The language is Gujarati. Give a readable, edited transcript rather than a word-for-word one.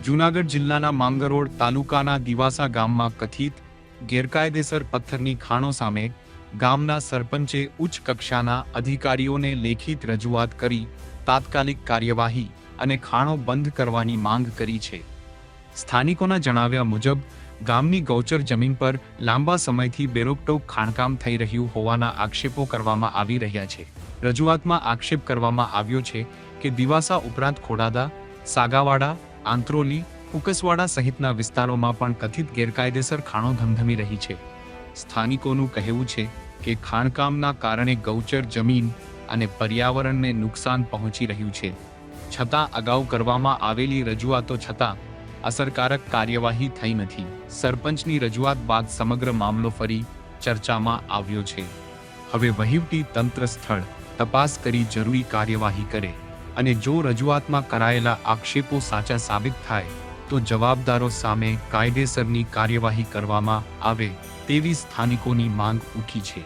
જૂનાગઢ જિલ્લાના માંગરોળ તાલુકાના દિવાસા ગામમાં કથિત ગેરકાયદેસર પથ્થરની ખાણો સામે ગામના સરપંચે ઉચ્ચ કક્ષાના અધિકારીઓને લેખિત રજૂઆત કરી તાત્કાલિક કાર્યવાહી અને ખાણો બંધ કરવાની માંગ કરી છે। સ્થાનિકોના જણાવ્યા મુજબ ગામની ગૌચર જમીન પર લાંબા સમયથી બેરોકટોક ખાણકામ થઈ રહ્યું હોવાના આક્ષેપો કરવામાં આવી રહ્યા છે। રજૂઆતમાં આક્ષેપ કરવામાં આવ્યો છે કે દિવાસા ઉપરાંત ખોડાદા, સાગાવાડા, આંત્રોલી, ઉકસવાડા સહિતના વિસ્તારોમાં પણ કથિત ગેરકાયદેસર ખાણો ધમધમી રહી છે। સ્થાનિકોનું કહેવું છે કે ખાણકામના કારણે ગૌચર જમીન અને પર્યાવરણને નુકસાન પહોંચી રહ્યું છે, છતાં અગાઉ કરવામાં આવેલી રજૂઆતો છતાં અસરકારક કાર્યવાહી થઈ નથી। સરપંચની રજૂઆત બાદ સમગ્ર મામલો ફરી ચર્ચામાં આવ્યો છે। હવે વહીવટી તંત્ર સ્થળ તપાસ કરી જરૂરી કાર્યવાહી કરે અને જો રજૂઆતમાં કરાયેલા આક્ષેપો સાચા સાબિત થાય તો જવાબદારો સામે કાયદેસરની કાર્યવાહી કરવામાં આવે તેવી સ્થાનિકોની માંગ ઉઠી છે।